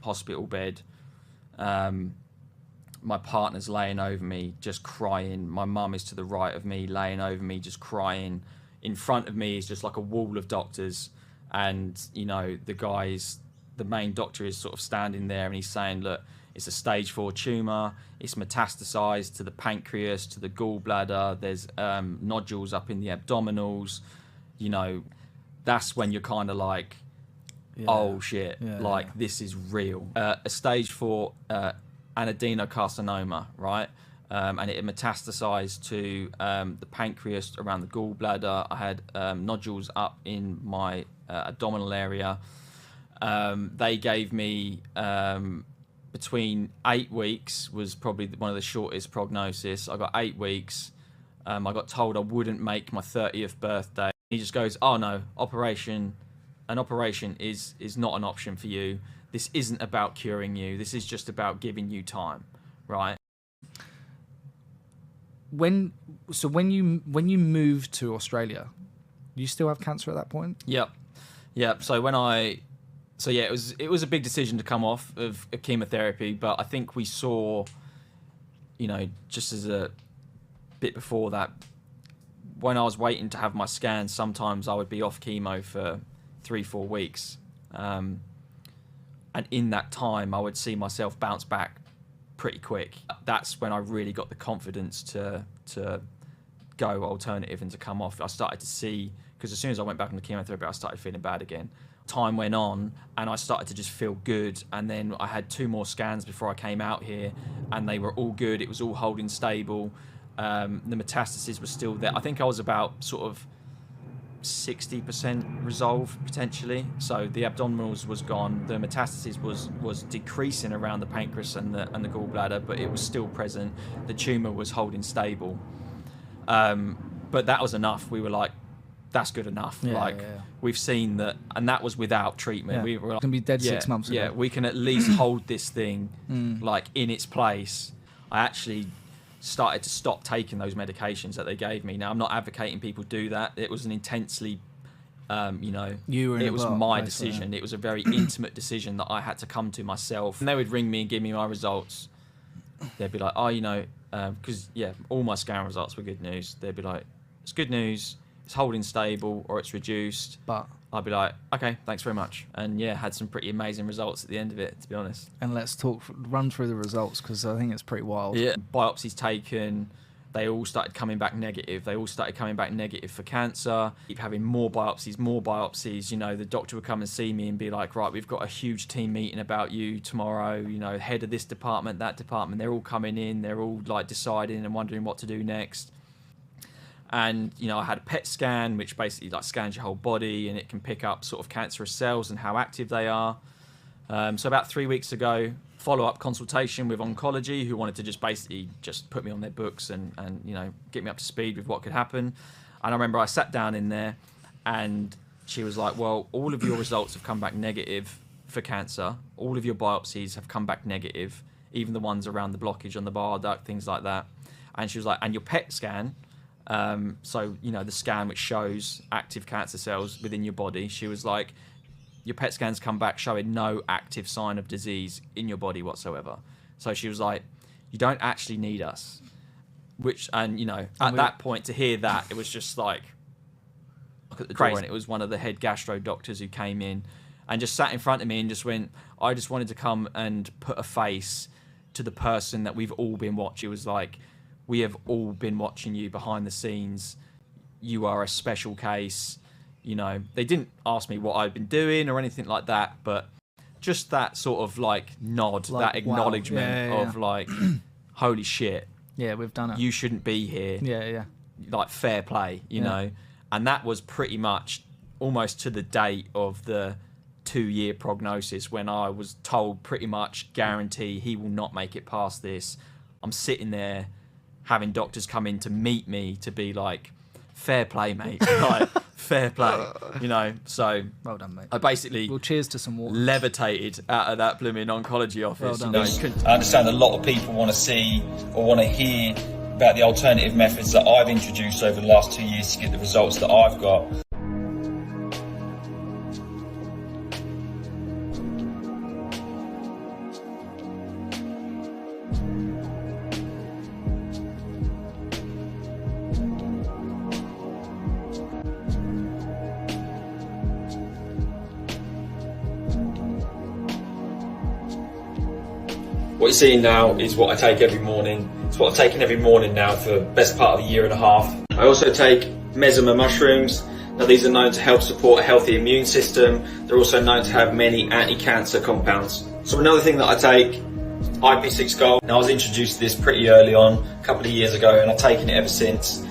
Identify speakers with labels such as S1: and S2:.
S1: hospital bed. My partner's laying over me, just crying. My mum is to the right of me, laying over me, just crying. In front of me is just like a wall of doctors. And, you know, the main doctor is sort of standing there and he's saying, look, it's a stage 4 tumour. It's metastasized to the pancreas, to the gallbladder. There's nodules up in the abdominals. You know, that's when you're kind of like, oh shit, this is real. A stage 4 adenocarcinoma, right? And it metastasized to the pancreas, around the gallbladder. I had nodules up in my abdominal area. They gave me between 8 weeks, was probably one of the shortest prognosis. I got 8 weeks. I got told I wouldn't make my 30th birthday. He just goes, oh no, an operation is not an option for you. This isn't about curing you. This is just about giving you time, right?
S2: When you moved to Australia, you still have cancer at that point?
S1: Yep. So it was a big decision to come off of chemotherapy, but I think we saw, you know, just as a bit before that, when I was waiting to have my scans, sometimes I would be off chemo for 3-4 weeks. And in that time, I would see myself bounce back pretty quick. That's when I really got the confidence to go alternative and to come off. I started to see, because as soon as I went back on the chemotherapy, I started feeling bad again. Time went on and I started to just feel good, and then I had 2 more scans before I came out here and they were all good. It was all holding stable. The metastases were still there. I think I was about sort of 60% resolved potentially. So the abdominals was gone. The metastasis was decreasing around the pancreas and the gallbladder, but it was still present. The tumor was holding stable. But that was enough. We were like, that's good enough. We've seen that, and that was without treatment. We were like,
S2: can be dead 6 months ago.
S1: Yeah, we can at least hold this thing like in its place. I actually started to stop taking those medications that they gave me. Now, I'm not advocating people do that. It was an intensely, it was my decision. It was a very intimate decision that I had to come to myself. And they would ring me and give me my results. They'd be like, because all my scan results were good news. They'd be like, it's good news, it's holding stable or it's reduced. But I'd be like, okay, thanks very much. And had some pretty amazing results at the end of it, to be honest.
S2: And let's run through the results, because I think it's pretty wild.
S1: Yeah, biopsies taken, they all started coming back negative. They all started coming back negative for cancer. Keep having more biopsies. You know, the doctor would come and see me and be like, right, we've got a huge team meeting about you tomorrow. You know, head of this department, that department. They're all coming in. They're all like deciding and wondering what to do next. And, you know, I had a PET scan, which basically like scans your whole body, and it can pick up sort of cancerous cells and how active they are. So about 3 weeks ago, follow-up consultation with oncology, who wanted to just basically just put me on their books and you know, get me up to speed with what could happen. And I remember I sat down in there and she was like, well, all of your results have come back negative for cancer. All of your biopsies have come back negative, even the ones around the blockage on the bile duct, things like that. And she was like, and your PET scan, so, you know, the scan which shows active cancer cells within your body, she was like, your PET scans come back showing no active sign of disease in your body whatsoever. So she was like, you don't actually need us. And you know, at that point, to hear that, it was just like, look at the door, and it was one of the head gastro doctors who came in and just sat in front of me and just went, I just wanted to come and put a face to the person that we've all been watching. It was like, we have all been watching you behind the scenes. You are a special case. You know, they didn't ask me what I'd been doing or anything like that, but just that sort of like nod, like, that acknowledgement of like, holy shit.
S2: Yeah, we've done it.
S1: You shouldn't be here.
S2: Yeah.
S1: Like fair play, you know. And that was pretty much almost to the date of the 2-year prognosis, when I was told pretty much guarantee he will not make it past this. I'm sitting there having doctors come in to meet me to be like, fair play, mate. Like, fair play, you know. So
S2: well done, mate.
S1: I basically,
S2: well, cheers to some water,
S1: levitated out of that blooming oncology office.
S2: Well done.
S1: You know, I understand a lot of people want to see or want to hear about the alternative methods that I've introduced over the last 2 years to get the results that I've got. What you're seeing now is what I take every morning. It's what I've taken every morning now for the best part of a year and a half. I also take mesoma mushrooms. Now these are known to help support a healthy immune system. They're also known to have many anti-cancer compounds. So another thing that I take, IP6 Gold. Now I was introduced to this pretty early on, a couple of years ago, and I've taken it ever since.